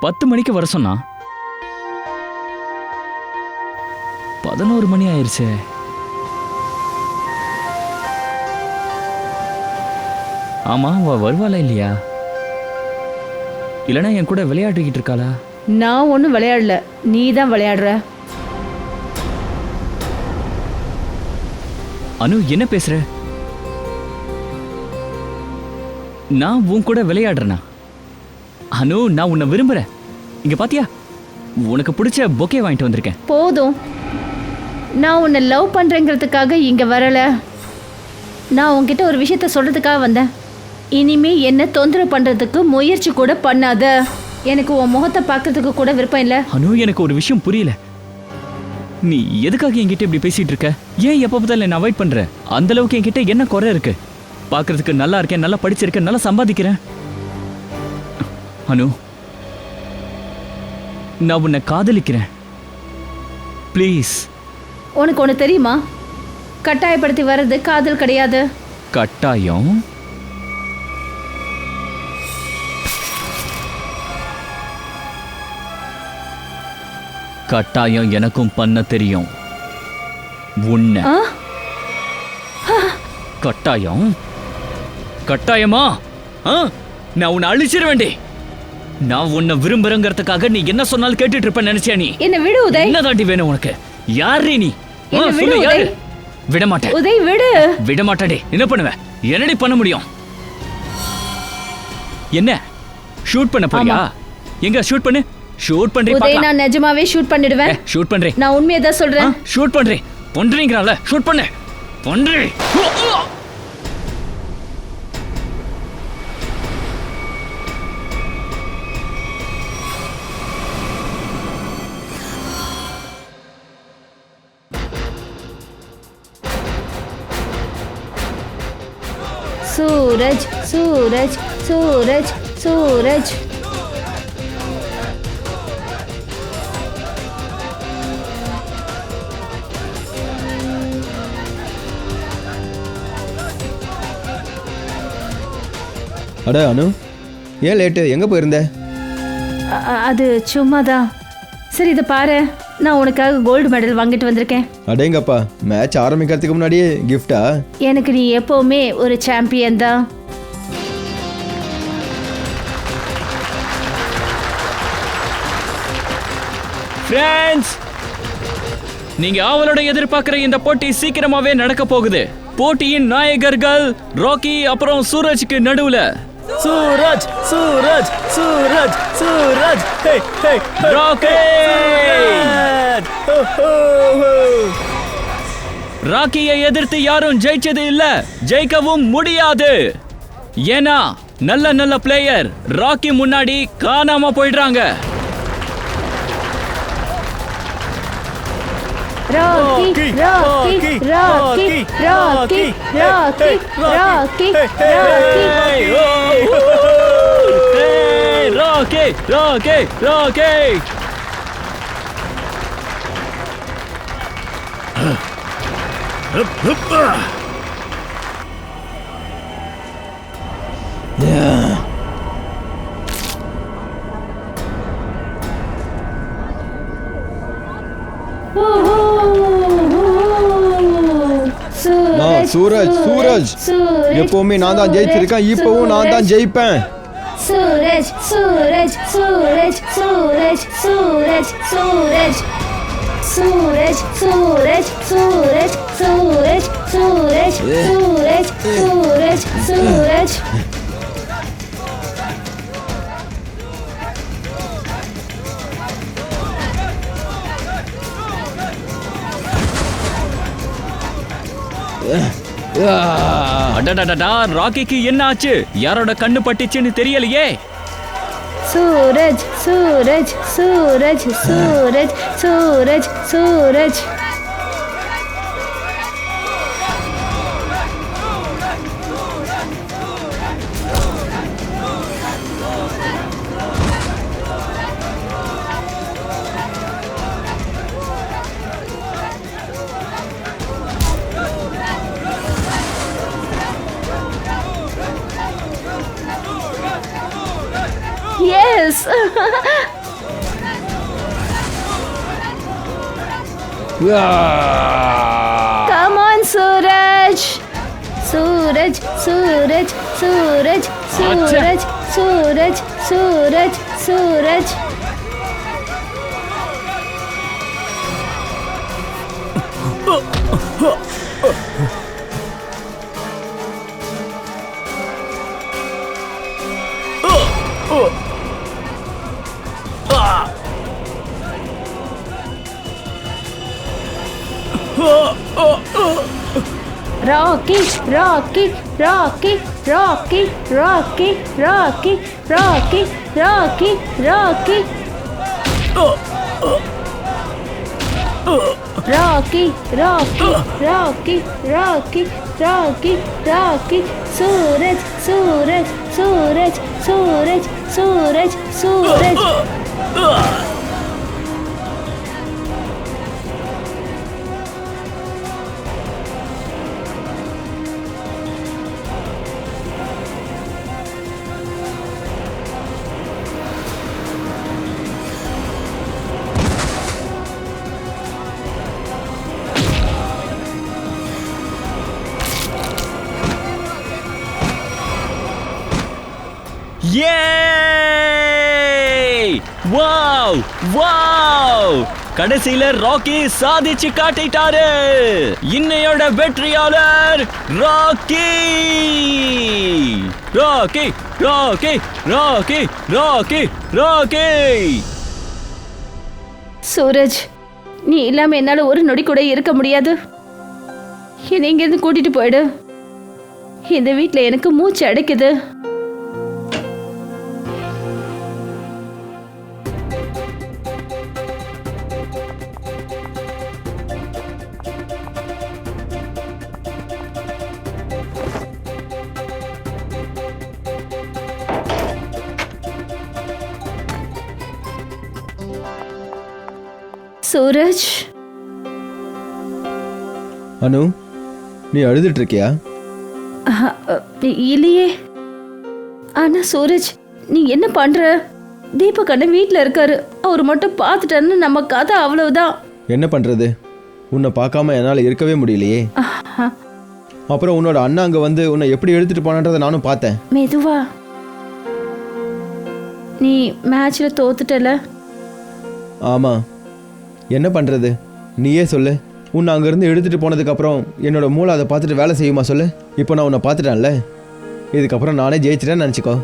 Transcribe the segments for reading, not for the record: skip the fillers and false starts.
10 மணிக்கு வர சொன்னா 11 மணி ஆயிருச்சே. ஆமா, அவ வருவாளா இல்லையா? இல்லனா என் கூட விளையாடிக்கிட்டு இருக்காளா? நான் ஒன்றும் விளையாடல, நீ தான் விளையாடுற. அனு, என்ன பேசுற? நான் உன் கூட விளையாடுறேனா? அனு, நான் உன்னை விரும்புறேன். இங்க பாத்தியா, உனக்கு பிடிச்ச பொக்கே வாங்கிட்டு வந்திருக்கேன். போதும், நான் உன்னை லவ் பண்றேங்கிறதுக்காக இங்க வரல. நான் உன்கிட்ட ஒரு விஷயத்த சொல்றதுக்காக வந்தேன். இனிமே என்ன தொந்தரவு பண்றதுக்கு முயற்சி கூட பண்ணாத. எனக்கு உன் முகத்தை பார்க்கறதுக்கு கூட விருப்பம் இல்லை. அனு, எனக்கு ஒரு விஷயம் புரியல. நீ எதுக்காக என்கிட்ட இப்படி பேசிட்டு இருக்க? ஏன் எப்ப பார்த்தாலும் என்ன அவாய்ட் பண்ற? அந்த அளவுக்கு என்கிட்ட என்ன குறை இருக்கு? பார்க்கறதுக்கு நல்லா இருக்கேன், நல்லா படிச்சிருக்கேன், நல்லா சம்பாதிக்கிறேன். அனு, நான் உன்னை காதலிக்கிறேன். ப்ளீஸ். உனக்கு ஒன்று தெரியுமா? கட்டாயப்படுத்தி வர்றது காதல் கிடையாது. கட்டாயம்? கட்டாயம் எனக்கும் பண்ண தெரியும். உன்னை கட்டாயம்? கட்டாயமா? நான் உன்னை அழிச்சிட வேண்டே. நான் உன்னை விரும்புறேங்கிறதுக்காக நீ என்ன சொன்னாலும் கேட்டுட்டு இருப்ப நினைச்சியா? நீ என்ன விடு உதய். என்ன தாண்டி வேணும் உனக்கு? யாரே நீ? விடு உதய். விட மாட்டேன் உதய், விடு. விட மாட்டேன். என்ன பண்ணுவேன்? என்னடி பண்ண முடியும்? என்ன ஷூட் பண்ண போறியா? எங்க ஷூட் பண்ணு. ஷூட் பண்றே. உதய், நான் நிஜமாவே ஷூட் பண்ணிடுவேன். ஷூட் பண்றே. நான் உண்மையை தான் சொல்றேன். ஷூட் பண்றே. பண்றீங்கறால ஷூட் பண்ணு. பண்றே. सूरज सूरज सूरज सूरज அட அனு, ஏன் லேட்டு? எங்கே போயிருந்த? அது சும்மாதான். சரி, இதை பாரு, நான் உனக்காக கோல்டு மெடல் வாங்கிட்டு வந்திருக்கேன். அடேங்கப்பா, மேட்ச் ஆரம்பிக்கிறதுக்கு முன்னாடியே கிஃப்டா? எனக்கு நீ எப்பவுமே ஒரு சாம்பியன் தான். ஃப்ரெண்ட்ஸ், நீங்க ஆவலோட எதிர்பார்க்கிற இந்த போட்டி சீக்கிரமாவே நடக்க போகுது. போட்டியின் நாயகர்கள் ராக்கி அப்புறம் சூரஜ்க்கு நடுவுல. சூரஜ் சூரஜ் சூரஜ் சூரஜ் ஹே ஹே ராக்கி. ராக்கியை எதிர்த்து யாரும் ஜெயிச்சது இல்ல, ஜெயிக்கவும் முடியாது. ஏன்னா நல்ல நல்ல பிளேயர் ராக்கி முன்னாடி காணாம போயிடுறாங்க. ராக்கி ராக்கி ராக்கி ராக்கி ராக்கி ராக்கி ராக்கி ராக்கி ராக்கி. சூரஜ் சூரஜ் எப்பவுமே நான் தான் ஜெயிச்சிருக்கேன், இப்பவும் நான் தான் ஜெயிப்பேன். सूरज सूरज सूरज सूरज सूरज सूरज सूरज सूरज सूरज सूरज सूरज सूरज सूरज सूरज அடடடடா, ராக்கிக்கு என்ன ஆச்சு? யாரோட கண்ணு பட்டுச்சுன்னு தெரியலையே. Suraj Suraj Suraj Suraj Suraj Suraj yes. Come on Suraj. Suraj Suraj Suraj Suraj Suraj Suraj Suraj. Rocky, Rocky, Rocky, Rocky, Rocky, Rocky, Rocky, Rocky, Rocky. Rocky, Rocky, Rocky, Rocky, Rocky, Rocky. Suraj, Suraj, Suraj, Suraj, Suraj, Suraj. Yay! Wow! Wow! கடைசியில ராக்கி சாதிச்சு காட்டிட்டாரு. இன்னையோட வெற்றியாளர் ராக்கி. ராக்கி ராக்கி ராக்கி ராக்கி ராக்கி. சூரஜ், நீ இல்லாம என்னால ஒரு நொடி கூட இருக்க முடியாது. என்னை இங்கிருந்து கூட்டிட்டு போயிடு. இந்த வீட்ல எனக்கு மூச்சு அடைக்குது. சூரஜ், அனு, நீ அழுதுட்டு இருக்கியா? இல்லையே. ஆனா சூரஜ், நீ என்ன பண்ற? தீபக் அண்ணன் வீட்ல இருக்காரு. அவர் மட்டும் பார்த்துட்டாருன்னு நம்ம கதை அவ்வளவுதான். என்ன பண்றது? உன்னை பார்க்காம என்னால் இருக்கவே முடியலையே. அப்புறம் உன்னோட அண்ணா அங்கே வந்து உன்னை எப்படி எடுத்துட்டு போனான்றதை நானும் பார்த்தேன். மெதுவா. நீ மேட்ச்ல தோத்துட்டல. ஆமாம், என்ன பண்ணுறது? நீயே சொல்லு. உன்னை அங்கேருந்து எடுத்துகிட்டு போனதுக்கப்புறம் என்னோட மூளை அதை பார்த்துட்டு வேலை செய்யுமா சொல்லு? இப்போ நான் உன்னை பார்த்துட்டேன்ல, இதுக்கப்புறம் நானே ஜெயிச்சிட்டேன்னு நினச்சிக்கோ.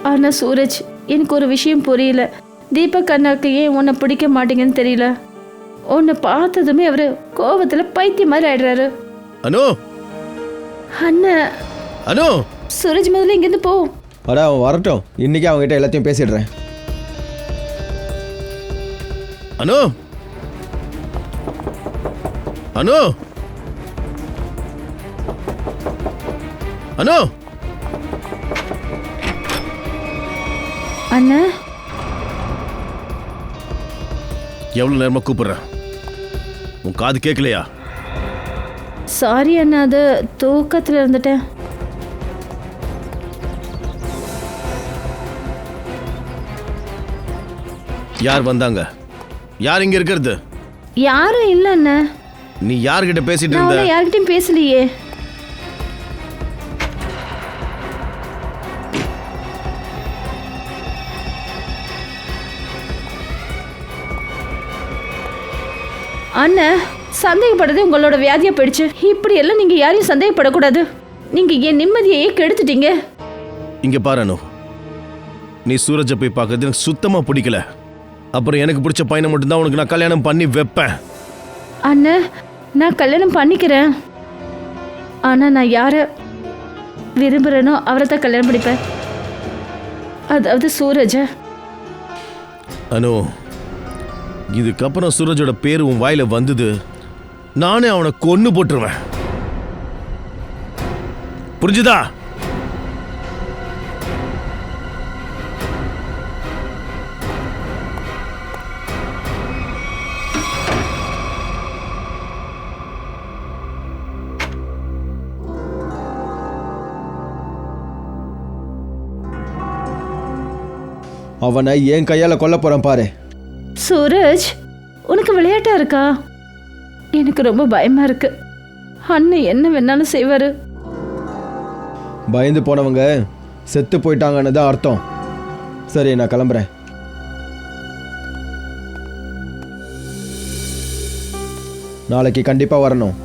ஆனா சூரஜ், எனக்கு ஒரு விஷயம் புரியல. தீபக் அண்ணாக்கு ஏன் உன்னை பிடிக்க மாட்டேங்குன்னு தெரியல. உன்னை பார்த்ததுமே அவரு கோபத்துல பைத்தியம் மாதிரி ஆயிடுறாரு. அனு, அண்ணா. அனு, சூரஜ் முதல்ல இங்கேருந்து போ. அடா, அவன் வரட்டும். இன்னைக்கு அவங்ககிட்ட எல்லாத்தையும் பேசிடுறேன். அனு, அனு, அனு. அண்ணா, எவ்வளவு நேரமா கூப்பிடுறேன், உன் காது கேட்கலையா? சாரி அண்ணா, அது தூக்கத்துல இருந்துட்டேன். யார் வந்தாங்க? யார் இங்க இருக்கிறது? யாரும் இல்ல அண்ணா. நீ யார்கிட்ட பேசிட்டு நான் இருந்த? யார்கிட்டயும் பேசலையே. அண்ணா, சந்தேகப்படுறது உங்களோட வியாதியா போயிடுச்சு. இப்படி எல்லாம் நீங்க யாரையும் சந்தேகப்படக்கூடாது. நீங்க என் நிம்மதியையே கெடுத்துட்டீங்க. இங்க பாரு அனு, நீ சூரஜை போய் பார்க்கறது எனக்கு சுத்தமா பிடிக்கல. அப்புறம் எனக்கு பிடிச்ச பையனை மட்டும்தான் உனக்கு நான் கல்யாணம் பண்ணி வைப்பேன். அண்ணா, நான் கல்யாணம் பண்ணிக்கிறேன். ஆனா நான் யார விரும்புறேனோ அவரை தான் கல்யாணம் பண்ணிப்பேன். அதாவது சூரஜ. அனு, இதுக்கப்புறம் சூரஜோட பேரு உன் வாயில வந்தது, நானே அவனை கொன்னு போட்டுருவேன். புரிஞ்சுதா? அவனை என் கையால் கொல்ல போகிறேன் பாரு. சூரஜ், உனக்கு விளையாட்டா இருக்கா? எனக்கு ரொம்ப பயமா இருக்கு. அண்ணன் என்ன வேணாலும் செய்வாரு. பயந்து போனவங்க செத்து போயிட்டாங்கன்னு தான் அர்த்தம். சரி, நான் கிளம்புறேன். நாளைக்கு கண்டிப்பாக வரணும்.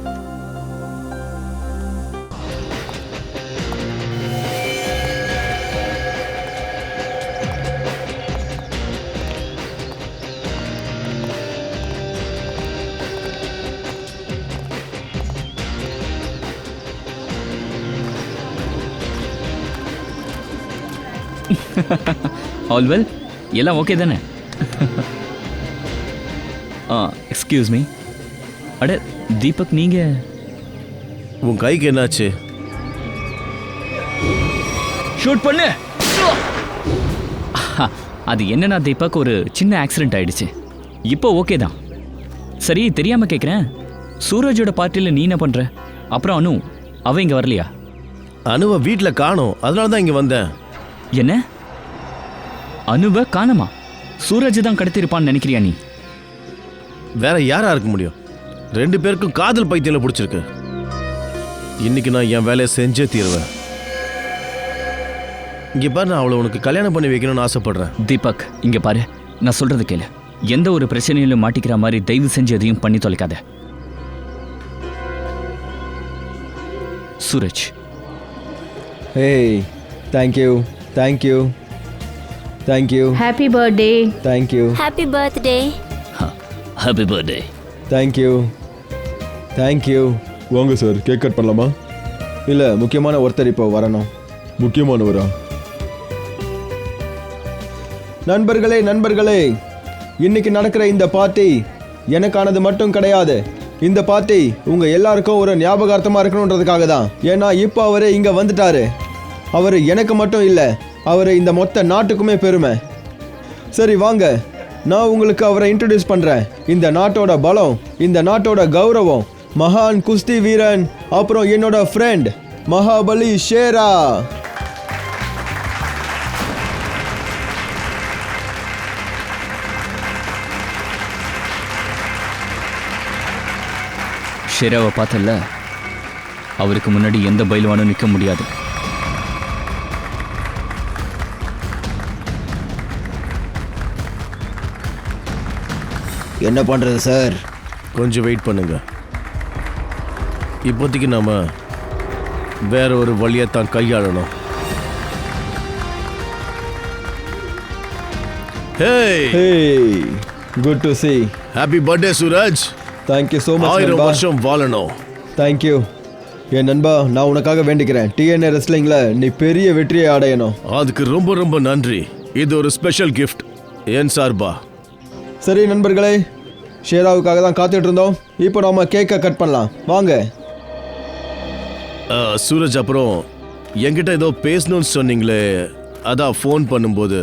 ஆல் வெல், எல்லாம் ஓகே தானே? Excuse me. அட தீபக், நீங்க உன் கைக்கு என்னாச்சு? ஷூட் பண்ணு. அது என்னன்னா தீபக், ஒரு சின்ன ஆக்சிடென்ட் ஆயிடுச்சு. இப்போ ஓகே தான். சரி, தெரியாம கேட்குறேன், சூரஜோட பார்ட்டியில் நீ என்ன பண்ற? அப்புறம் அனு, அவ இங்க வரலையா? அனுவை வீட்டில் காணோம், அதனால தான் இங்கே வந்தேன். என்ன, அனுவ காணமா? சூரஜ் தான் கடத்திருப்பான்னு நினைக்கிறியா நீ? வேற யாரா இருக்க முடியும்? 2 பேருக்கும் காதல் பைத்தியம் பிடிச்சிருக்கு. இன்னைக்கு நான் என் வேலையை செஞ்சே தீருவேன். இங்க பாரு, நான் அவளை உனக்கு கல்யாணம் பண்ணி வைக்கணும்னு ஆசைப்படுறேன். தீபக், இங்க பாரு, நான் சொல்றது கேளு. எந்த ஒரு பிரச்சனையிலும் மாட்டிக்கிற மாதிரி தயவு செஞ்சு எதையும் பண்ணி தொலைக்காத. சூரஜ். ஏய், thank you thank you thank you happy birthday. Thank you happy birthday. Happy birthday. Thank you thank you. வாங்க சார், கேக் கட் பண்ணலாமா? இல்லை, முக்கியமான ஒருத்தர் இப்போ வரணும். முக்கியமானவரா? நண்பர்களே நண்பர்களே, இன்னைக்கு நடக்கிற இந்த பார்ட்டி எனக்கானது மட்டும் கிடையாது. இந்த பார்ட்டி உங்க எல்லாருக்கும் ஒரு ஞாபகார்த்தமா இருக்கணுன்றதுக்காக தான். ஏன்னா இப்போ அவரு இங்க வந்துட்டாரு. அவரு எனக்கு மட்டும் இல்லை, அவரு இந்த மொத்த நாட்டுக்குமே பெருமை. சரி வாங்க, நான் உங்களுக்கு அவரை இன்ட்ரடியூஸ் பண்றேன். இந்த நாட்டோட பலம், இந்த நாட்டோட கௌரவம், மகான் குஸ்தி வீரன், அப்புறம் என்னோட ஃப்ரெண்ட் மகாபலி ஷேரா. ஷேராவை பார்த்தல, அவருக்கு முன்னாடி எந்த பயில்வானும் நிற்க முடியாது. என்ன பண்றது சார்? கொஞ்சம் வெயிட் பண்ணுங்க. இப்போதைக்கு நாம வேற ஒரு வழியை தான் கையாளணும். Hey, good to see. Happy birthday Suraj. Thank you so much. 1000 வருஷம் வாழணும். Thank you. என் நண்பா, நான் உனக்காக வேண்டிக்கிறேன். TNA ரெஸ்லிங்ல நீ பெரிய வெற்றியை அடையணும். அதுக்கு ரொம்ப ரொம்ப நன்றி. இது ஒரு ஸ்பெஷல் கிஃப்ட் என் சார்பா. சரி நண்பர்களே, ஷேராவுக்காக தான் காத்துட்டு இருந்தோம். இப்போ நாம கேக்கை கட் பண்ணலாம். வாங்க. சூரஜ், அப்புறம் என்கிட்ட ஏதோ பேசணும்னு சொன்னீங்களே, அதான் ஃபோன் பண்ணும்போது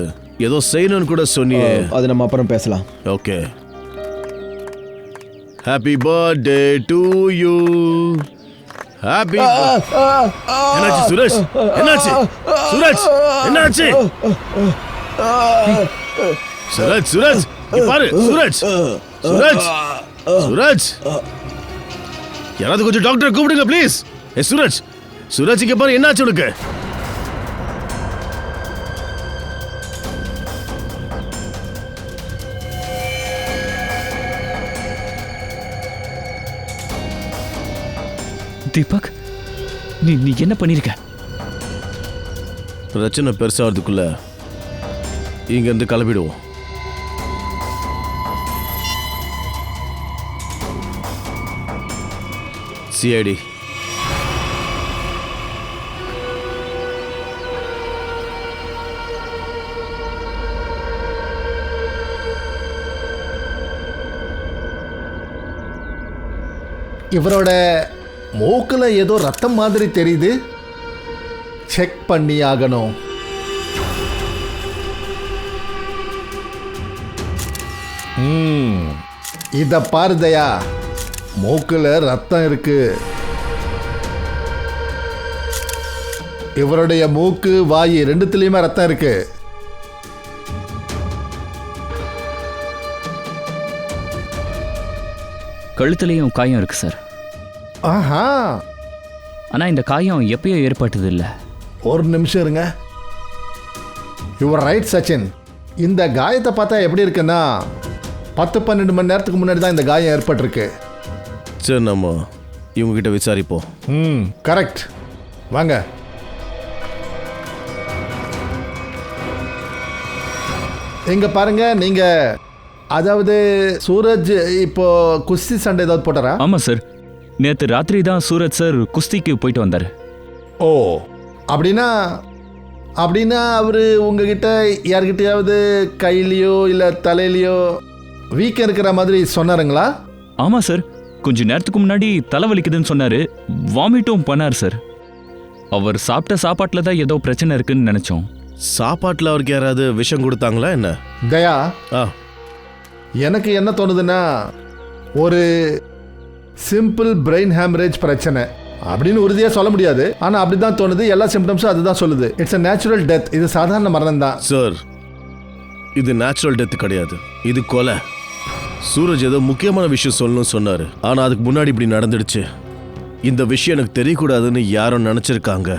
ஏதோ செய்யணும்னு கூட சொன்னியே. அது நம்ம அப்புறம் பேசலாம். Okay. Happy birthday to you. Happy. என்னாச்சு சுரேஷ்? என்னாச்சு சுரேஷ்? என்னாச்சு சுரேஷ்? சுரேஷ் இங்க பாரு. சுரேஷ், சுரேஷ், சுரேஷ், யாராவது கொஞ்சம் டாக்டரை கூப்பிடுங்க ப்ளீஸ். ஏ சுரேஷ், சுரேஷ் இங்க பாரு, என்னாச்சு உனக்கு? தீபக், நீ நீ என்ன பண்ணிருக்க? பிரச்சனை பெருசாகிறதுக்குள்ள இங்கேருந்து கிளம்பிடுவோம். சிஐடி. இவரோட மூக்கில் ஏதோ ரத்தம் மாதிரி தெரியுது. செக் பண்ணி ஆகணும். இத பாருதையா, மூக்கில் ரத்தம் இருக்கு. இவருடைய மூக்கு, வாய் ரெண்டுத்துலயுமே ரத்தம் இருக்கு. கழுத்துலேயும் காயம் இருக்கு சார். ஆஹா, ஆனால் இந்த காயம் எப்பயோ ஏற்பட்டது இல்லை. ஒரு நிமிஷம் இருங்க. Your right Sachin. இந்த காயத்தை பார்த்தா எப்படி இருக்குன்னா 10-12 மணி நேரத்துக்கு முன்னாடி தான் இந்த காயம் ஏற்பட்டிருக்கு. சரி, நம்ம இவங்ககிட்ட விசாரிப்போம். கரெக்ட். வாங்க. இங்க பாருங்க, நீங்க அதாவது சூரஜ் இப்போ குஸ்தி சண்டை ஏதாவது போட்டாரா? ஆமாம் சார், நேற்று ராத்திரி தான் சூரஜ் சார் குஸ்திக்கு போயிட்டு வந்தார். ஓ, அப்படின்னா அவர் உங்ககிட்ட யார்கிட்டயாவது கையிலையோ இல்லை தலையிலையோ வீக்கம் இருக்கிற மாதிரி சொன்னாருங்களா? ஆமாம் சார், கொஞ்ச நேரத்துக்கு முன்னாடி தலைவலிக்குதுன்னு சொன்னார். வாமிட்டும் பண்ணார் சார். அவர் சாப்பிட்ட சாப்பாட்டில் தான் ஏதோ பிரச்சனை இருக்குன்னு நினச்சோம். சாப்பாட்டில் அவருக்கு யாராவது விஷம் கொடுத்தாங்களா என்ன? தயா, ஆ, எனக்கு என்ன தோணுதுன்னா ஒரு சிம்பிள் பிரெயின் ஹேமரேஜ் பிரச்சனை அப்படின்னு உறுதியாக சொல்ல முடியாது. ஆனால் அப்படி தான் தோணுது. எல்லா சிம்டம்ஸும் அதுதான் சொல்லுது. It's a natural death. இது சாதாரண மரணம் தான். சார், இது நேச்சுரல் டெத் கிடையாது, இது கொலை. சூரஜ் ஏதோ முக்கியமான விஷயம் சொல்லணும்னு சொன்னாரு, ஆனா அதுக்கு முன்னாடி இப்படி நடந்துடுச்சு. இந்த விஷயம் எனக்கு தெரியக்கூடாதுன்னு யாரும் நினைச்சிருக்காங்க.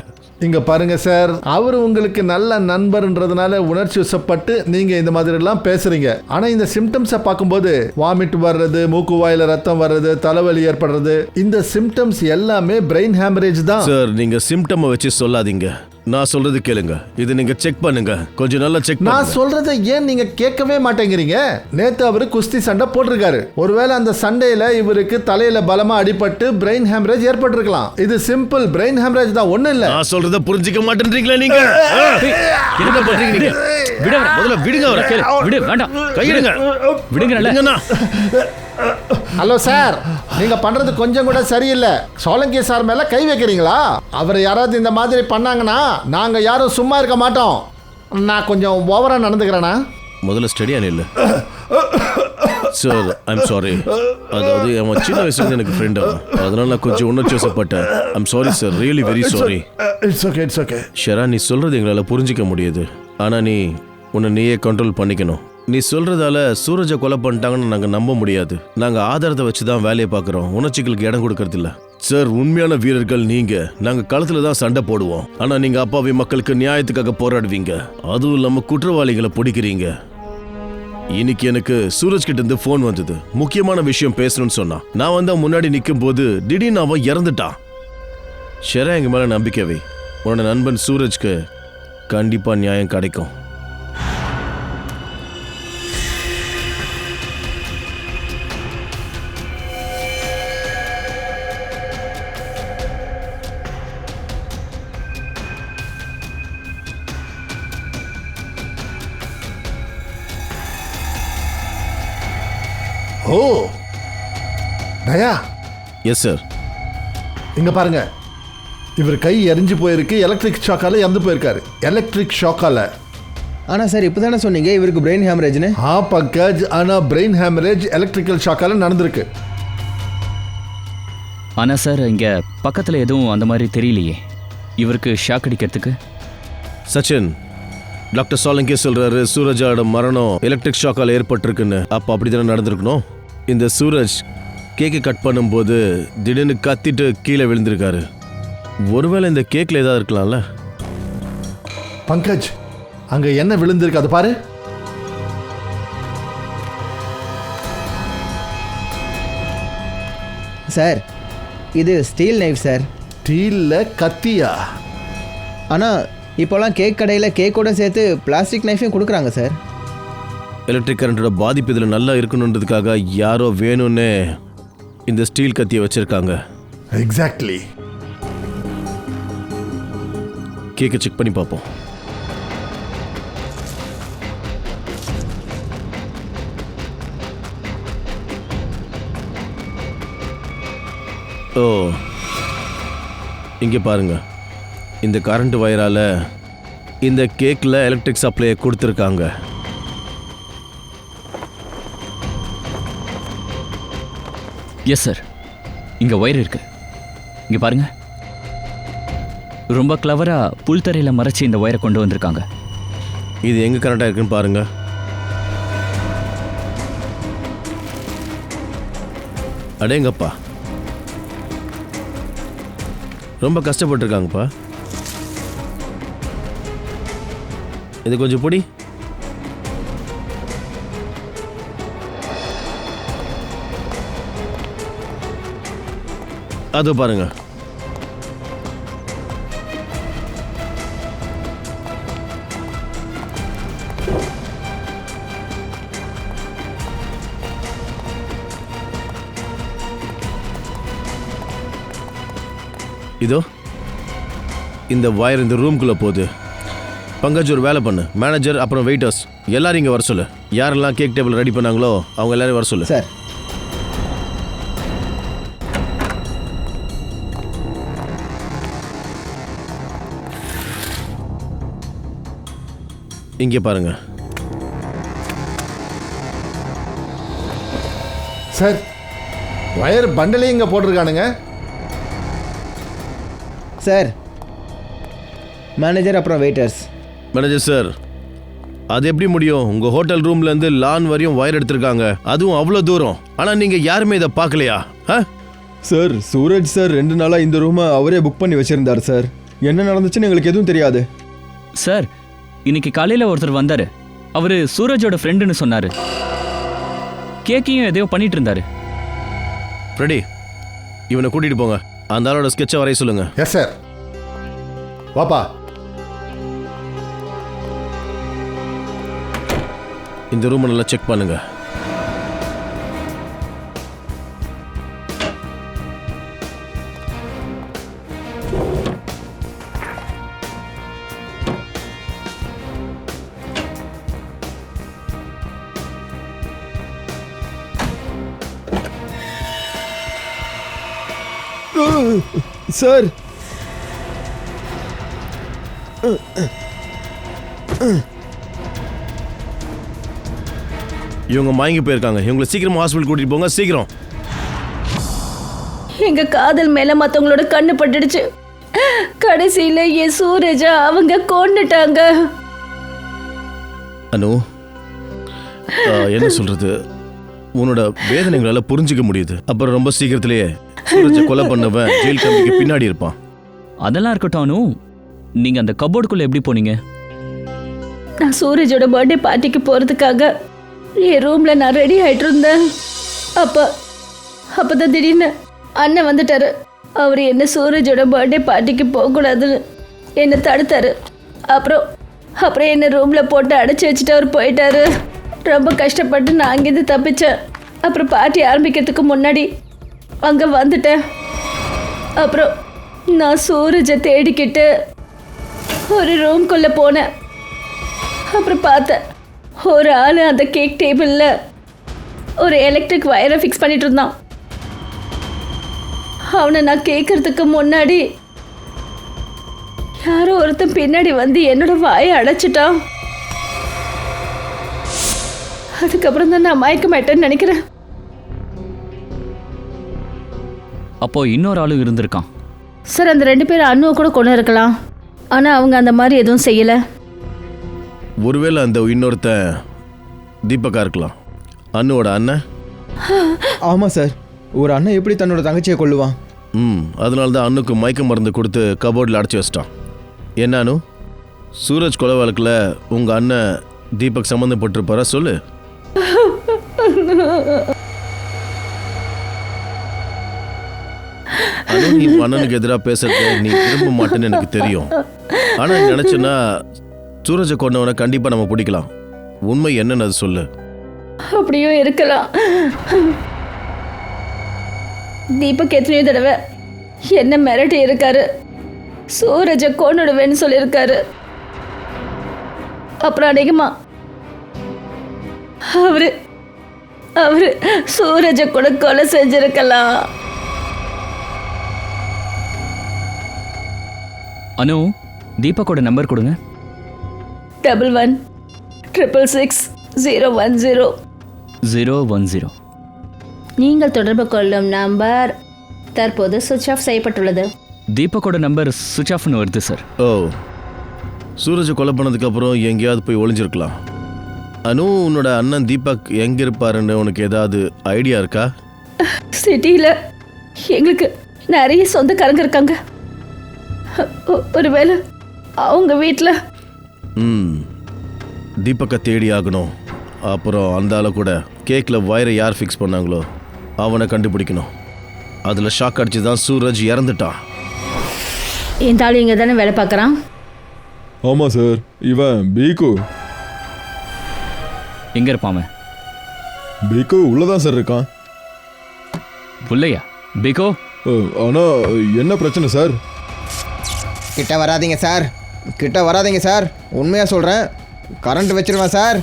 இங்க பாருங்க சார், அவர் உங்களுக்கு நல்ல நண்பர்ன்றதுனால உணர்ச்சி வசப்பட்டு நீங்க இந்த மாதிரி எல்லாம் பேசுறீங்க. ஆனா இந்த சிம்டம்ஸை பார்க்கும்போது வாமிட் வர்றது, மூக்கு வாயில ரத்தம் வர்றது, தலைவலி ஏற்படுறது, இந்த சிம்டம்ஸ் எல்லாமே பிரெயின் ஹேமரேஜ் தான். சார், நீங்க சிம்டம் வச்சு சொல்லாதீங்க. நான் சொல்றது கேளுங்க. இது நீங்க செக் பண்ணுங்க, கொஞ்சம் நல்லா செக் நான் பண்ணுங்க. சொல்றதை ஏன் நீங்க கேட்கவே மாட்டேங்கிறீங்க? நேத்து அவரு குஸ்தி சண்டை போட்டிருக்காரு. ஒருவேளை அந்த சண்டையில இவருக்கு தலையில பலமா அடிபட்டு பிரெயின் ஹேமரேஜ் ஏற்பட்டிருக்கலாம். இது சிம்பிள் பிரெயின் ஹேமரேஜ் தான், ஒண்ணும் இல்ல. நான் சொல்றத புரிஞ்சிக்க மாட்டேன்றீங்களா நீங்க? என்ன பண்றீங்க நீங்க? முதல்ல விடுங்க அவரை. விடு, வேண்டாம், கையிடுங்க. விடுங்க. ஹலோ சார், நீங்க பண்றது கொஞ்சம் கூட சரியில்லை. சோலங்கி சார் மேல கை வைக்கிறீங்களா? அவர் யாராவது இந்த மாதிரி பண்ணாங்கன்னா நாங்க யாரும் சும்மா இருக்க மாட்டோம். நான் கொஞ்சம் ஓவரா நடந்துக்கிறேனா? முதல்ல ஸ்டடியா இல்ல சார். I'm sorry. அதாவது அவன் சின்ன வயசுல இருந்து எனக்கு ஃப்ரெண்ட், அதனால நான் கொஞ்சம் உணர்ச்சி வசப்பட்டேன். I'm sorry sir, really very sorry. It's okay, it's okay. Shara, நீ சொல்றது எங்களால புரிஞ்சிக்க முடியுது. ஆனா நீயே கண்ட்ரோல் பண்ணிக்கணும். நீ சொல்றதால சூரஜை கொலை பண்ணிட்டாங்கன்னு நாங்க நம்ப முடியாது. நாங்க ஆதாரத்தை வச்சு தான் வேலையை பார்க்குறோம், உணர்ச்சிகளுக்கு இடம் கொடுக்கறது இல்ல. சார், உண்மையான வீரர்கள் நீங்க. நாங்க களத்துல தான் சண்டை போடுவோம், ஆனா நீங்க அப்பாவி மக்களுக்கு நியாயத்துக்காக போராடுவீங்க. அதுவும் இல்லாம குற்றவாளிகளை பிடிக்கிறீங்க. இன்னைக்கு எனக்கு சூரஜ் கிட்ட இருந்து போன் வந்தது, முக்கியமான விஷயம் பேசணும்னு சொன்னான். நான் வந்து முன்னாடி நிற்கும் போது திடீர்னு அவன் இறந்துட்டான். ஷெரா, எங்க மேல நம்பிக்கைவை. உன்னோட நண்பன் சூரஜ்க்கு கண்டிப்பா நியாயம் கிடைக்கும். ஓ தயா. Yes sir. இங்க பாருங்க, இவர் கை எரிஞ்சு போயிருக்கு. எலக்ட்ரிக் ஷாக்கால இறந்து போயிருக்காரு. எலக்ட்ரிக் ஷாக்கால. ஆனா சார், இப்பதானே சொன்னீங்க இவருக்கு பிரெயின் ஹேமரேஜ்னு? பங்கஜ், ஆனா பிரெயின் ஹேமரேஜ் எலக்ட்ரிக்கல் ஷாக்கால நடந்திருக்கு. ஆனா சார், இங்க பக்கத்துல எதுவும் அந்த மாதிரி தெரியலையே இவருக்கு ஷாக் அடிக்கிறதுக்கு. சச்சின், டாக்டர் சோலங்கி சொல்றாரு சூரஜோட மரணம் எலக்ட்ரிக் ஷாக்கால ஏற்பட்டிருக்குன்னு. அப்ப அப்படிதானே நடந்திருக்கணும். இந்த சூரஜ் கேக்கை கட் பண்ணும்போது திடீர்னு கத்திட்டு கீழே விழுந்திருக்காரு. ஒருவேளை இந்த கேக்ல ஏதாவது இருக்கலாம்ல? பங்கஜ், அங்க என்ன விழுந்திருக்கு அது பாரு. சார், இது ஸ்டீல் நைஃப் சார். ஸ்டீல்ல கத்தியா? ஆனால் இப்போலாம் கேக் கடையில் கேக்கோட சேர்த்து பிளாஸ்டிக் நைஃபையும் கொடுக்குறாங்க சார். எலக்ட்ரிக் கரண்டோட பாதிப்பு இதில் நல்லா இருக்கணுன்றதுக்காக யாரோ வேணும்னு இந்த ஸ்டீல் கத்தியை வச்சிருக்காங்க. எக்ஸாக்ட்லி. கேக்கை செக் பண்ணி பார்ப்போம். ஓ, இங்கே பாருங்க. இந்த கரண்ட் வயரால் இந்த கேக்கில் எலக்ட்ரிக் சப்ளையை கொடுத்துருக்காங்க. எஸ் சார், இங்கே ஒயர் இருக்கு. இங்கே பாருங்க, ரொம்ப கிளவராக புல்தரையில் மறைச்சி இந்த ஒயரை கொண்டு வந்திருக்காங்க. இது எங்கே கரண்டாக இருக்குன்னு பாருங்க. அடேங்கப்பா, ரொம்ப கஷ்டப்பட்டிருக்காங்கப்பா. இது கொஞ்சம் பொடி. அது பாருங்க. இதோ இந்த வயர் இந்த ரூம்குள்ள போகுது. பங்கஜ் ஒரு வேலை பண்ணு, மேனேஜர் அப்புறம் வெயிட்டர்ஸ் எல்லாரும் இங்கே வர சொல்லு. யாரெல்லாம் கேக் டேபிள் ரெடி பண்ணாங்களோ அவங்க எல்லாரும் வர சொல்லு. சார். இங்கே பாருங்க. சார், வயர் பண்டலையும் இங்கே போட்டிருக்கானுங்க. சார், மேனேஜர் அப்புறம் வெயிட்டர்ஸ். மேனேஜர் சார், அது எப்படி முடியும்? உங்கள் ஹோட்டல் ரூம்லேருந்து லான் வரையும் வயர் எடுத்திருக்காங்க, அதுவும் அவ்வளோ தூரம். ஆனால் நீங்கள் யாருமே இதை பார்க்கலையா? சார், சூரஜ் சார் 2 நாளாக இந்த ரூமை அவரே புக் பண்ணி வச்சுருந்தார் சார். என்ன நடந்துச்சுன்னு எங்களுக்கு எதுவும் தெரியாது சார். இன்னைக்கு காலையில் ஒருத்தர் வந்தார். அவர் சூரஜோட ஃப்ரெண்டுன்னு சொன்னார். கேக்கையும் எதையோ பண்ணிட்டு இருந்தாரு. ஃப்ரெடி, இவனை கூட்டிகிட்டு போங்க. அந்த ஆளோட ஸ்கெட்சை வரைய சொல்லுங்க. Yes sir. வாப்பா. இந்த ரூமை நல்லா செக் பண்ணுங்க. சார். இவங்க மயங்கி போயிருக்காங்க. இவங்களை சீக்கிரம் ஹாஸ்பிட்டல் கூட்டிட்டு போங்க, சீக்கிரம். எங்க காதல் மேல மத்தவங்களோட கண்ணு பட்டுடுச்சு. கடைசியில என் சூரஜா அவங்க கொண்டுட்டாங்க. அனு, என்ன சொல்றது, உன்னோட வேதனைகளால புரிஞ்சுக்க முடியுது. அப்புறம் ரொம்ப சீக்கிரத்திலேயே சூரஜை கொலை பண்ணவன் ஜெயில் கம்பிக்கு பின்னாடி இருப்பான். அதெல்லாம் இருக்கட்டும் அனு, நீங்க அந்த கபோர்டுக்குள்ள எப்படி போனீங்க? நான் சூரஜோட பர்த்டே பார்ட்டிக்கு போறதுக்காக என் ரூம்ல நான் ரெடி ஆயிட்டு இருந்தேன். அப்பதான் திடீர்னு அண்ணன் வந்துட்டாரு. அவர் என்ன சூரஜோட பர்த்டே பார்ட்டிக்கு போகக்கூடாதுன்னு என்னை தடுத்தாரு. அப்புறம் என்ன ரூம்ல போட்டு அடைச்சி வச்சுட்டு அவர் போயிட்டாரு. ரொம்ப கஷ்டப்பட்டு நான் அங்கேருந்து தப்பிச்சேன். அப்புறம் பார்ட்டி ஆரம்பிக்கிறதுக்கு முன்னாடி அங்கே வந்துட்டேன். அப்புறம் நான் சூரஜை தேடிக்கிட்டு ஒரு ரூம்குள்ளே போனேன். அப்புறம் பார்த்தேன், ஒரு ஆள் அந்த கேக் டேபிளில் ஒரு எலக்ட்ரிக் வயரை ஃபிக்ஸ் பண்ணிட்டு இருந்தான். அவனை நான் கேட்கறதுக்கு முன்னாடி யாரோ ஒருத்தன் பின்னாடி வந்து என்னோட வாயை அடைச்சிட்டான். அதுக்கப்புறம் தான் நான் மயக்க மாட்டேன்னு நினைக்கிறேன். அப்போ இன்னொரு ஆளும் இருந்திருக்கான். சார், அந்த 2 பேர் அண்ணுவை கூட கொண்டு இருக்கலாம். ஆனால் அவங்க அந்த மாதிரி எதுவும் செய்யலை. ஒருவேளை அந்த இன்னொருத்தன் தீபக்கா இருக்கலாம். அண்ணுவோட அண்ணன். ஆமாம் சார், ஒரு அண்ணன் எப்படி தன்னோட தங்கச்சியை கொல்லுவான்? அதனால தான் அண்ணுக்கு மயக்க மருந்து கொடுத்து கபோர்டில் அடைச்சி வச்சிட்டான். என்ன அனு, சூரஜ் கொலை வழக்கில் உங்கள் அண்ணன் தீபக் சம்மந்தப்பட்டிருப்பாரா? சொல்லு. அனு, நீ அண்ணனுக்கு எதிராக பேசுறத நீ விரும்ப மாட்டேன்னு எனக்கு தெரியும். ஆனால் நீ நினச்சேன்னா சூரஜை கொண்டவனை கண்டிப்பாக நம்ம பிடிக்கலாம். உண்மை என்னன்னு அது சொல்லு. அப்படியும் இருக்கலாம். தீபக் எத்தனையோ தடவை என்ன மிரட்டி இருக்காரு. சூரஜை கொன்னுடுவேன்னு சொல்லியிருக்காரு. அப்புறம் அதிகமா அவரு சூரஜை கூட கொலை செஞ்சிருக்கலாம். அனு, தீபக்கோட நம்பர் கொடுங்க. 11666010. 010. நீங்கள் தொடர்பு கொள்ளும் நம்பர் தற்போது சுவிட்ச் ஆஃப் செய்யப்பட்டுள்ளது. தீபக்கோட நம்பர் சுவிட்ச் ஆஃப்னு வருது சார். ஓ, சூரஜை கொலை பண்ணதுக்கப்புறம் எங்கேயாவது போய் ஒளிஞ்சிருக்கலாம். அனு, உன்னோட அண்ணன் தீபக் எங்கே இருப்பாருன்னு உனக்கு ஏதாவது ஐடியா இருக்கா? சிட்டியில் எங்களுக்கு நிறைய சொந்தக்காரங்க இருக்காங்க. ஒருவேளை அவங்க வீட்டில் ம் தீபக்கை தேடி ஆகணும். அப்புறம் அந்த ஆளை கூட கேக்கில் வயரை யார் ஃபிக்ஸ் பண்ணாங்களோ அவனை கண்டுபிடிக்கணும். அதில் ஷாக் அடிச்சு தான் சூரஜ் இறந்துட்டான். இந்த ஆள் இங்கே தானே வேலை பார்க்குறான். ஆமாம் சார், இவன் பீக்கு. எங்க இருப்பாம? பீக்கு உள்ளதான் சார் இருக்கான். புள்ளையா? பிகோ ஆனால் என்ன பிரச்சனை சார்? கிட்ட வராதீங்க சார், கிட்ட வராதீங்க சார். உண்மையாக சொல்கிறேன், கரண்ட் வச்சிருவேன் சார்.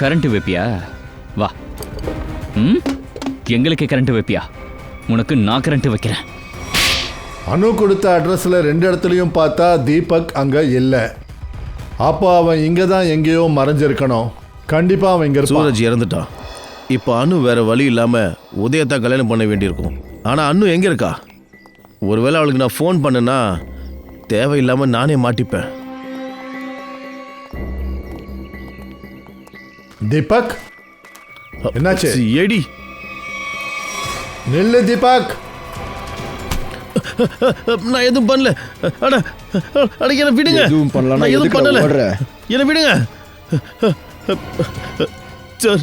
கரண்ட் வைப்பியா? வா. ம், எங்களுக்கு கரண்ட் வைப்பியா? உனக்கு நான் கரண்ட் வைக்கிறேன். அனு கொடுத்த அட்ரஸில் 2 இடத்துலையும் பார்த்தா தீபக் அங்கே இல்லை. அப்போ அவன் இங்கே தான் எங்கேயோ மறைஞ்சிருக்கணும். கண்டிப்பாக அவன் இங்கே இருப்பான். சூரஜ் இறந்துட்டான். இப்போ அனு வேற வழி இல்லாமல் உதயத்தை கல்யாணம் பண்ண வேண்டியிருக்கும். ஆனால் அனு எங்கே இருக்கா? ஒருவேளை அவளுக்கு நான் ஃபோன் பண்ணேன்னா தேவையில்லாமல் நானே மாட்டிப்பேன். தீபக், என்னாச்சு? எடி நில்லு தீபக். நான் எதுவும் பண்ணல. அட அட என்ன விடுங்க. எதுவும் பண்ணலனா நான் எதுவும் எதுக்கு பண்ணல. ஓடுற? என்ன விடுங்க சார்.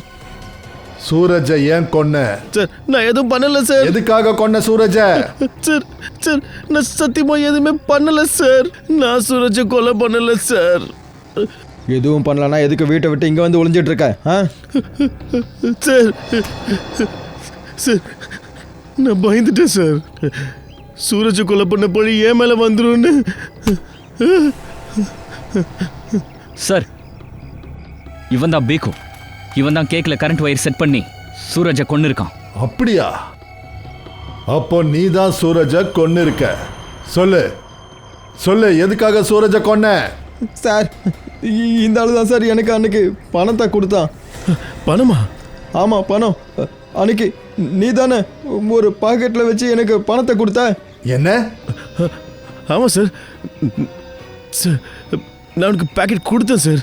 சூரஜை ஏன் கொன்ன? சார் நான் எதுவும் பண்ணல சார். எதுக்காக கொன்ன சூரஜ? சார் சார் நான் சத்தியமா எதுவுமே பண்ணல சார். நான் சூரஜை கொலை பண்ணல சார். எதுவும் பண்ணலனா எதுக்கு வீட்டை விட்டு இங்கே வந்து ஒளிஞ்சிட்டு இருக்க? சார் சார் நான் பயந்துட்டேன் சார். சூரஜை கொலை பண்ண பழி ஏன் மேலே வந்துரும்னு. சார், இவன் தான் பீகோ. இவன் தான் கேக்கில் கரண்ட் ஒயர் செட் பண்ணி சூரஜை கொண்டு இருக்கான். அப்படியா? அப்போ நீ தான் சூரஜை கொன்னு இருக்க. சொல்லு சொல்லு, எதுக்காக சூரஜை கொன்ன? சார், இந்த ஆளு தான் சார் எனக்கு அன்னைக்கு பணத்தை கொடுத்தான். பணமா? ஆமாம், பணம். அன்னைக்கு நீ தானே ஒரு பாக்கெட்டில் வச்சு எனக்கு பணத்தை கொடுத்த. என்ன? ஆமாம் சார். சார் நான் உனக்கு பேக்கெட் கொடுத்தேன் சார்.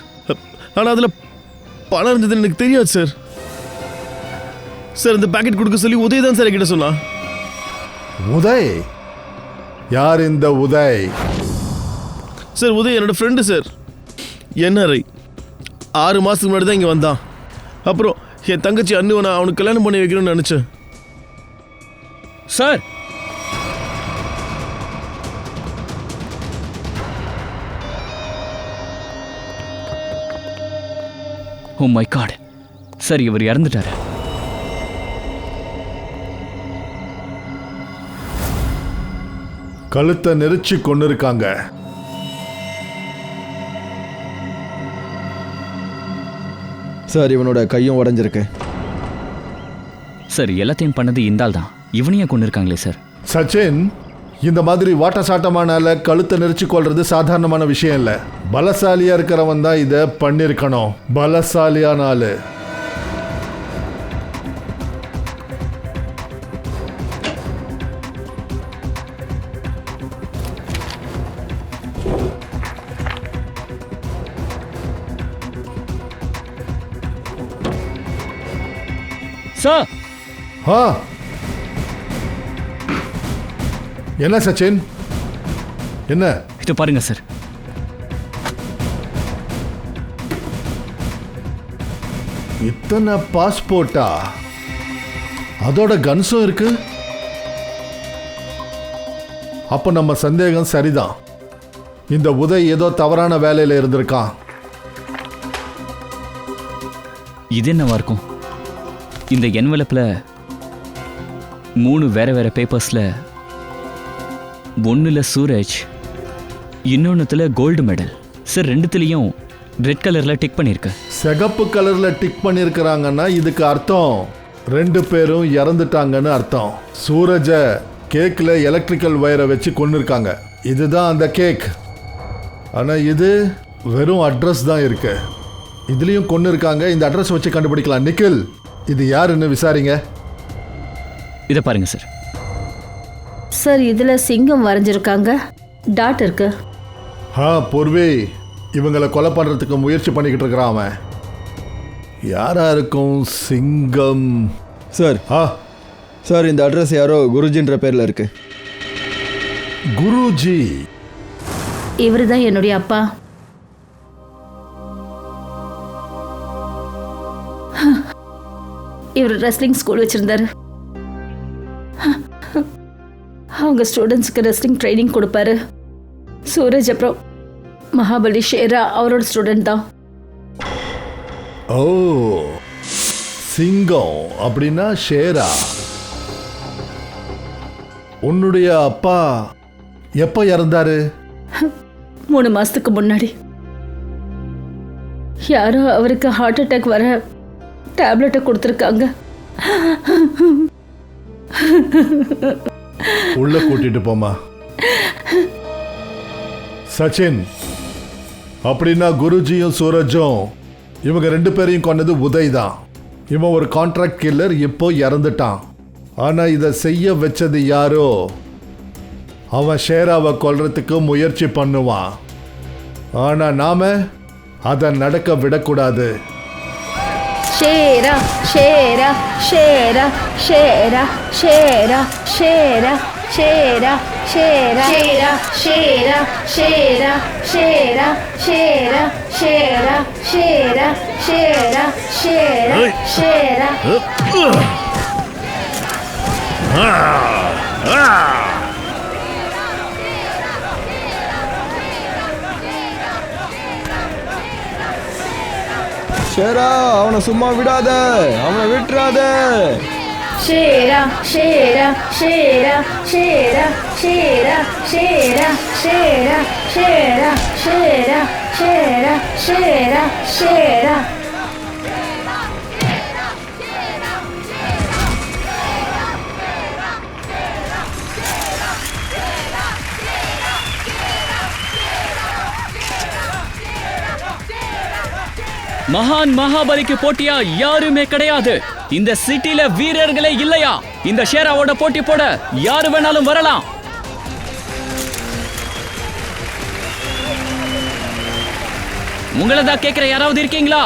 ஆனால் அதில் பணம் இருந்ததுன்னு எனக்கு தெரியாது சார். சார் அந்த பேக்கெட் கொடுக்க சொல்லி உதய் தான் சார் என்கிட்ட சொன்னான். உதய்? யார் இந்த உதய்? சார் உதய் என்னோட ஃப்ரெண்டு சார். என்ஆர்ஐ. 6 மாதத்துக்கு முன்னாடி தான் இங்கே வந்தான். அப்புறம் என் தங்கச்சி அண்ணு நான் அவனுக்கு கல்யாணம் பண்ணி வைக்கணும்னு நினச்சேன். Sir, oh my god. Sir, இவர் இறந்துட்டாரு. கழுத்தை நெரிச்சு கொண்டு இருக்காங்க. சார், இவனோட கையும் உடஞ்சிருக்கு. சார், எல்லாத்தையும் பண்ணது இந்த ஆள் தான். இவனையே கொண்டு இருக்காங்களே சார். சச்சின், இந்த மாதிரி வாட்ட சாட்டமானால கழுத்தை நெரிச்சு கொள்றது சாதாரணமான விஷயம் இல்லை. பலசாலியா இருக்கிறவன் தான் இதை பண்ணிருக்கணும். பலசாலியான ஆளு. சார், ஆ, என்ன சச்சின்? என்ன? இது பாருங்க சார். இத்தனை பாஸ்போர்ட்டா? அதோட கன்ஸும் இருக்கு. அப்ப நம்ம சந்தேகம் சரிதான். இந்த உதய் ஏதோ தவறான வேலையில இருந்திருக்கான். இது என்னவா இருக்கும்? இந்த என்வெலப்ல 3 வேற வேற பேப்பர்ஸ்ல, ஒன்னுல சூரஜ், இன்னொன்னுத்துல கோல்டு மெடல். சார், 2த்துலயும் ரெட் கலர்ல டிக் பண்ணிருக்கு. சிகப்பு கலர்ல டிக் பண்ணிருக்கிறாங்கன்னா இதுக்கு அர்த்தம் 2 பேரும் இறந்துட்டாங்கன்னு அர்த்தம். சூரஜ கேக்ல எலக்ட்ரிக்கல் வயரை வச்சு கொன்னிருக்காங்க. இதுதான் அந்த கேக். ஆனா இது வெறும் அட்ரஸ் தான் இருக்கு. இதுலயும் கொன்னு இருக்காங்க. இந்த அட்ரஸ் வச்சு கண்டுபிடிக்கலாம். நிக்கில், இது யாருன்னு விசாரிங்க. இதை பாருங்க சார். சார் இதில் சிங்கம் வரைஞ்சிருக்காங்க டாக்டருக்கு. பூர்வி, இவங்களை கொலை பண்ணுறதுக்கு முயற்சி பண்ணிக்கிட்டு இருக்கிறான் அவன். யாரா இருக்கும் சிங்கம்? சார் சார் இந்த அட்ரஸ் யாரோ குருஜின்ற பேரில் இருக்கு. குருஜி? இவர் தான் என்னுடைய அப்பா. இவர் ரெஸ்லிங் ஸ்கூல் வச்சிருந்தாரு. அவங்க ஸ்டூடெண்ட்ஸ்க்கு ரெஸ்லிங் ட்ரைனிங் கொடுப்பாரு. சூரஜ் அப்புறம் மகாபலி ஷேரா அவரோட ஸ்டூடெண்ட் தான். ஓ, சிங்கம் அப்படின்னா ஷேரா. உன்னுடைய அப்பா எப்போ இறந்தாரு? 3 மாசத்துக்கு முன்னாடி. யாரோ அவருக்கு ஹார்ட் அட்டாக் வர டேப்லெட்டை கொடுத்துருக்காங்க. உள்ள கூட்டிட்டு போமா. சச்சின், அப்படின்னா குருஜியும் சூரஜும் இவங்க 2 பேரையும் கொண்டது உதய் தான். இவன் ஒரு கான்ட்ராக்ட் கில்லர், இப்போ இறந்துட்டான். ஆனா இதை செய்ய வச்சது யாரோ அவன் ஷேராவை கொல்றதுக்கு முயற்சி பண்ணுவான். ஆனா நாம அதை நடக்க விடக்கூடாது. ஷேரா ஷேரா ஷேரா ஷேரா ஷேரா ஷேரா ஷேரா ஷேரா ஷேரா ஷேரா ஷேரா ஷேரா ஷேரா ஷேரா ஷேரா ஷேரா ஷேரா ஷேரா. ஷேரா, அவனை சும்மா விடாத, அவனை விட்டுறாத. ஷேரா ஷேரா ஷேரா ஷேரா ஷேரா ஷேரா ஷேரா ஷேரா ஷேரா ஷேரா ஷேரா ஷேரா. மகான் மகாபலிக்கு போட்டியா யாருமே கிடையாது. இந்த சிட்டில வீரர்களே இல்லையா? இந்த ஷேராவோட போட்டி போட யாரு வேணாலும் வரலாம். உங்களை தான் கேட்கிற யாராவது இருக்கீங்களா?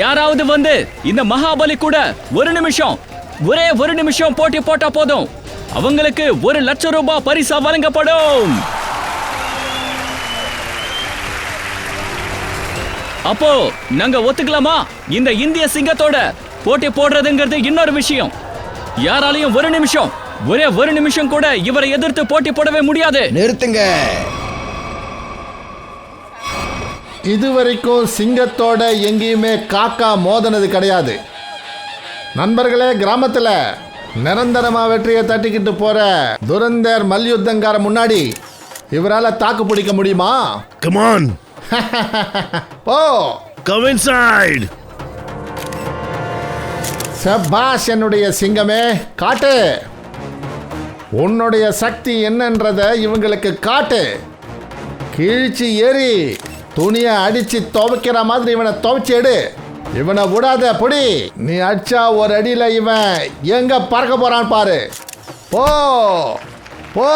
யாராவது வந்து இந்த மகாபலி கூட ஒரு நிமிஷம், ஒரே ஒரு நிமிஷம் போட்டி போட்டா போதும். அவங்களுக்கு 1 லட்சம் ரூபாய் பரிசா வழங்கப்படும். அப்போ நாங்க ஒத்துக்கலாமா? இந்த இந்திய சிங்கத்தோட போட்டி போடுறதுங்கிறது இன்னொரு விஷயம். யாராலையும் ஒரு நிமிஷம், ஒரே ஒரு நிமிஷம் கூட இவரை எதிர்த்து போட்டி போடவே முடியாது. நிறுத்துங்க. இதுவரைக்கும் சிங்கத்தோட எங்கேயுமே காக்கா மோதனது கிடையாது. நண்பர்களே, கிராமத்தில் நிரந்தரமா வெற்றியை தட்டிக்கிட்டு போற துரந்தர் மல்யுத்தங்கார முன்னாடி இவரால் தாக்கு பிடிக்க முடியுமா? Come on. O, Come inside. சபாஷ் என்னுடைய சிங்கமே, காட்டு உன்னுடைய சக்தி என்னன்றத இவங்களுக்கு காட்டு. கீழ்ச்சி ஏறி துணியை அடிச்சு துவைக்கிற மாதிரி இவனை துவைச்சு எடு. இவனை விடாத பொடி. நீ அடிச்சா ஒரு அடியில இவன் எங்க பறக்க போறான் பாரு. போ போ.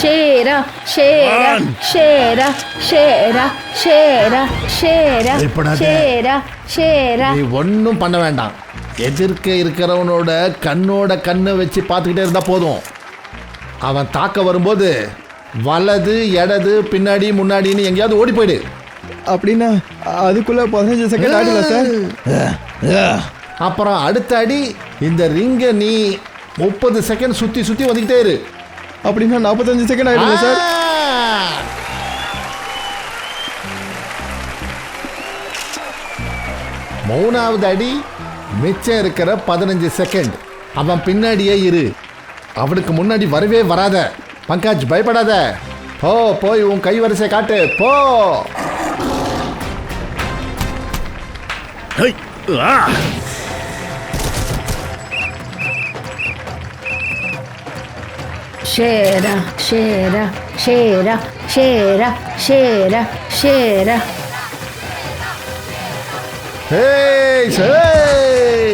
ஷேரா ஷேரா ஷேரா ஷேரா ஷேரா ஷேரா ஷேரா ஷேரா. நீ ஒன்றும் பண்ண வேண்டாம். எதிர்க்க இருக்கிறவனோட கண்ணோட கண்ணை வச்சு பார்த்துக்கிட்டே இருந்தா போதும். அவன் தாக்க வரும்போது வலது இடது பின்னாடி முன்னாடின்னு எங்கேயாவது ஓடி போயிடு. அப்படின்னா அதுக்குள்ள 15 செகண்ட் ஆகல சார். அப்புறம் அடுத்த அடி இந்த ரிங்கை நீ 30 செகண்ட் சுற்றி சுற்றி வந்துக்கிட்டே இரு. அப்படின்னா 45 செகண்ட் ஆயிடுங்க சார். மூணாவது அடி மிச்சம் இருக்கிற 15 செகண்ட் அவன் பின்னாடியே இரு. அவனுக்கு முன்னாடி வரவே வராத. பங்காஜ், பயப்படாத. போ, போய் உன் கை வரிசை காட்டு. போ. Hey. Ah. ஷேரா ஷேரா ஷேரா ஷேரா ஷேரா ஷேரா. Hey, hey.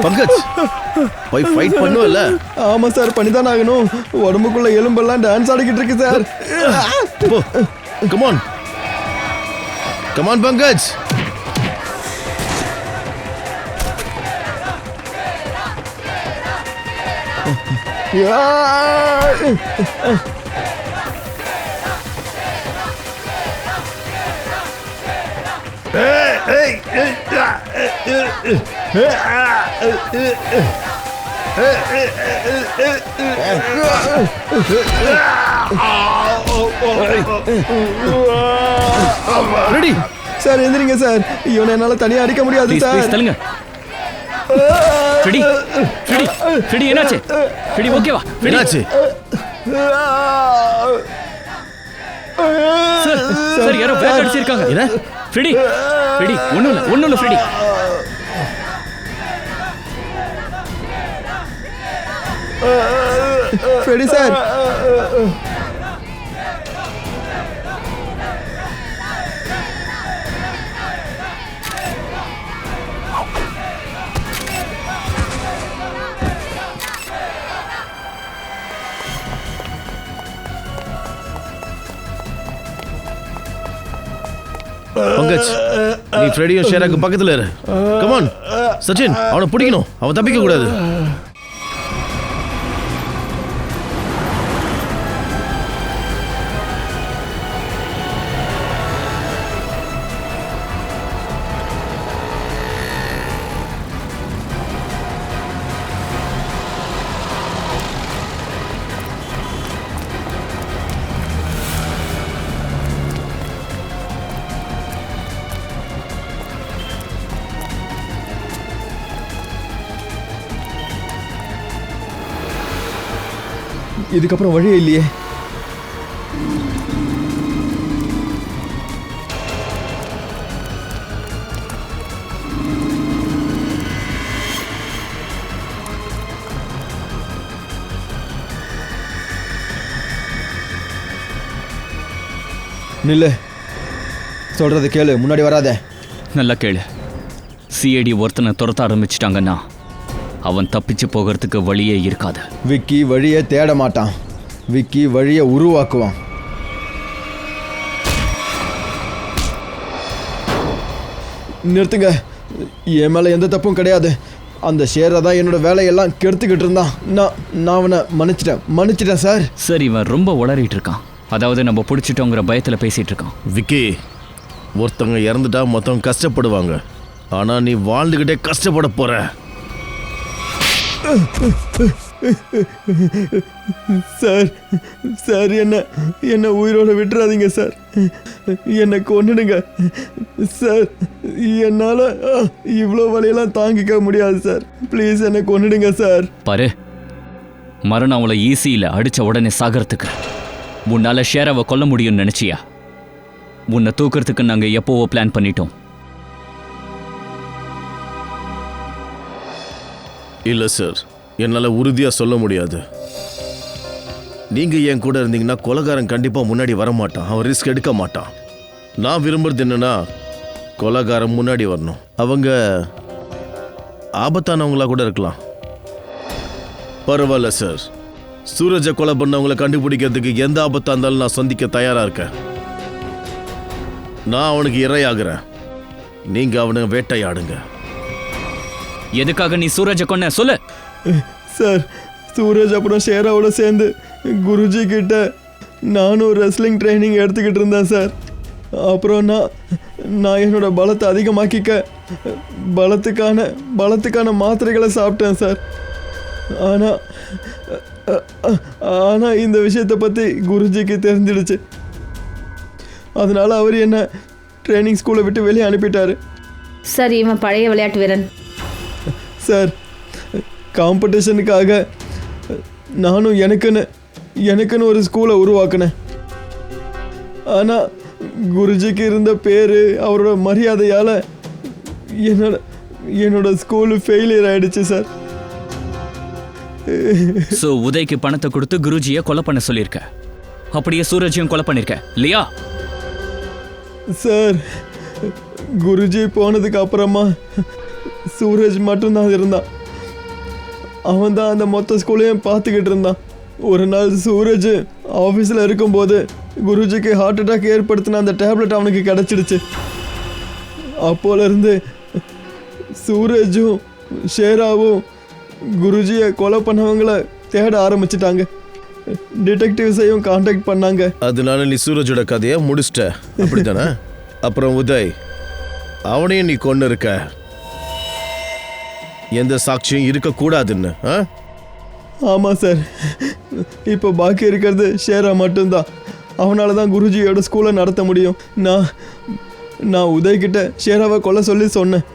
Pankaj போய் ஃபைட் பண்ணுவல்ல? ஆமா சார், பண்ணிதான் ஆகணும். உடம்புக்குள்ள எலும்பெல்லாம் டான்ஸ் ஆடிக்கிட்டு இருக்கு sir. Come on come on Pankaj. Ready sir, எந்திரிங்க சார். இவனை என்னால தனியா அடிக்க முடியாது ப்ளீஸ் சார். ப்ளீஸ் தள்ளுங்க. ஃப்ரெடி ஃப்ரெடி ஃப்ரெடி என்னாச்சு? ஃப்ரெடி ஓகேவா? ஃப்ரெடி என்னாச்சு? சார் சார் யாரோ பேக் அடிச்சிருக்காங்க. என்ன? ஃப்ரெடி ஃப்ரெடி ஒண்ணும் இல்ல ஃப்ரெடி. ஃப்ரெடி சார், பங்கஜ், நீ ஃப்ரெடியும் ஷேராக்கு பக்கத்துல இரு. கமான் சச்சின், அவனை பிடிக்கணும். அவன் தப்பிக்க கூடாது. இதுக்கப்புறம் வழியே இல்லையே. நில்லு, சொல்றது கேளு, முன்னாடி வராத. நல்லா கேளு. சிஐடி ஒருத்தனை துரத்த ஆரம்பிச்சிட்டாங்கன்னா அவன் தப்பிச்சு போகிறதுக்கு வழியே இருக்காது. விக்கி வழியை தேட மாட்டான், விக்கி வழியை உருவாக்குவான். நிறுத்துங்க, என் மேலே எந்த தப்பும் கிடையாது. அந்த ஷேரை தான் என்னோட வேலையெல்லாம் கெடுத்துக்கிட்டு இருந்தான். நான் அவனை மன்னிச்சிட்டேன் சார். சரி, இவன் ரொம்ப உளறிட்டு இருக்கான். அதாவது நம்ம பிடிச்சிட்டோங்கிற பயத்தில் பேசிட்டு இருக்கான். விக்கி, ஒருத்தவங்க இறந்துட்டா மொத்தம் கஷ்டப்படுவாங்க. ஆனா நீ வாழ்ந்துகிட்டே கஷ்டப்பட போற. சார் சார், என்ன உயிரோட விட்டுறாதீங்க சார். என்னை கொன்னுடுங்க சார். என்னால் இவ்வளோ வழியெல்லாம் தாங்கிக்க முடியாது சார். ப்ளீஸ் என்னை கொன்னுடுங்க சார். பாரு, மரணம் அவளை ஈஸியில் அடித்த உடனே சாகிறதுக்கு உன்னால் ஷேராவை கொல்ல முடியும்னு நினச்சியா? உன்னை தூக்கிறதுக்கு நாங்கள் எப்போவோ பிளான் பண்ணிட்டோம். இல்லை சார், என்னால் உறுதியாக சொல்ல முடியாது. நீங்கள் என் கூட இருந்தீங்கன்னா கொலைகாரன் கண்டிப்பாக முன்னாடி வரமாட்டான். அவன் ரிஸ்க் எடுக்க மாட்டான். நான் விரும்புறது என்னன்னா, கொலைகாரன் முன்னாடி வரணும். அவங்க ஆபத்தானவங்களா கூட இருக்கலாம். பரவாயில்ல சார், சூரஜை கொலை பண்ணவங்களை கண்டுபிடிக்கிறதுக்கு எந்த ஆபத்தாக இருந்தாலும் நான் சந்திக்க தயாராக இருக்கேன். நான் அவனுக்கு இரையாகிறேன், நீங்கள் அவனை வேட்டையாடுங்க. எதுக்காக நீ சூரஜை கொன்ன சொல்லு. சார், சூரஜ் அப்புறம் ஷேராவோட சேர்ந்து குருஜி கிட்ட நானும் ரெஸ்லிங் ட்ரைனிங் எடுத்துக்கிட்டு இருந்தேன் சார். அப்புறம் நான் என்னோட பலத்தை அதிகமாக்கிக்க பலத்துக்கான மாத்திரைகளை சாப்பிட்டேன் சார். ஆனால் இந்த விஷயத்தை பற்றி குருஜிக்கு தெரிஞ்சிடுச்சு. அதனால் அவர் என்ன ட்ரைனிங் ஸ்கூலை விட்டு வெளியே அனுப்பிட்டார். சரி, இவன் பழைய விளையாட்டு வீரன். சார், காம்படிஷனுக்காக நானும் எனக்குன்னு ஒரு ஸ்கூலை உருவாக்கினேன். ஆனால் குருஜிக்கு இருந்த பேர், அவரோட மரியாதையால் என்னோட ஸ்கூலு ஃபெயிலியர் ஆயிடுச்சு சார். சோ உதய்க்கு பணத்தை கொடுத்து குருஜியை கொலை பண்ண சொல்லியிருக்க. அப்படியே சூரஜையும் கொலை பண்ணிருக்க இல்லையா? சார், குருஜி போனதுக்கு அப்புறமா சூரஜ் மட்டும்தான் இருந்தான். அவன் தான் அந்த மொத்த ஸ்கூலையும் பார்த்துக்கிட்டு இருந்தான். ஒரு நாள் சூரஜ் ஆஃபீஸில் இருக்கும்போது குருஜிக்கு ஹார்ட் அட்டாக் ஏற்படுத்தின அந்த டேப்லெட் அவனுக்கு கிடச்சிடுச்சு. அப்போலேருந்து சூரஜும் ஷேராவும் குருஜியை கொலை பண்ணவங்களை தேட ஆரம்பிச்சிட்டாங்க. டிடெக்டிவ்ஸையும் காண்டாக்ட் பண்ணாங்க. அதனால நீ சூரஜோட கதையை முடிச்சிட்ட, அப்படித்தானே? அப்புறம் உதய், அவனையும் நீ கொண்டு இருக்க. எந்த சாட்சியும் இருக்கக்கூடாதுன்னு. ஆமாம் சார். இப்போ பாக்கி இருக்கிறது ஷேரா மட்டும்தான். அவனால தான் குருஜியோட ஸ்கூலை நடத்த முடியும். நான் உதய்கிட்ட ஷேராவை கொலை சொல்லி சொன்னேன்.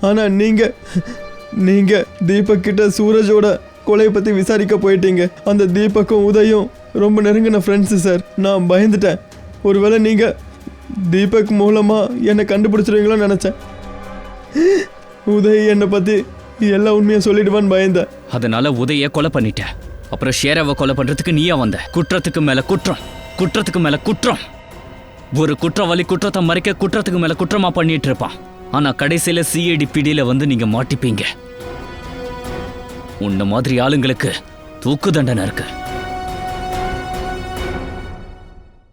ஆனால் நீங்கள் தீபக் கிட்ட சூரஜோட கொலையை பற்றி விசாரிக்க போயிட்டீங்க. அந்த தீபக்கும் உதயும் ரொம்ப நெருங்கின ஃப்ரெண்ட்ஸு சார். நான் பயந்துட்டேன். ஒருவேளை நீங்கள் தீபக் மூலமாக என்னை கண்டுபிடிச்சிருவீங்களோன்னு நினச்சேன். உதய் என்னை பற்றி எல்லா உண்மையை சொல்லிடுவான்னு பயந்தேன். அதனால உதய கொலை பண்ணிட்ட. அப்புறம் ஷேராவை கொலை பண்றதுக்கு நீயா வந்த. குற்றத்துக்கு மேல குற்றம், குற்றத்துக்கு மேல குற்றம். ஒரு குற்றவாளி குற்றத்தை மறைக்க குற்றத்துக்கு மேல குற்றமா பண்ணிட்டு இருப்பான். ஆனா கடைசியில சிஐடி பிடியில வந்து நீங்க மாட்டிப்பீங்க. உன்ன மாதிரி ஆளுங்களுக்கு தூக்கு தண்டனை இருக்கு.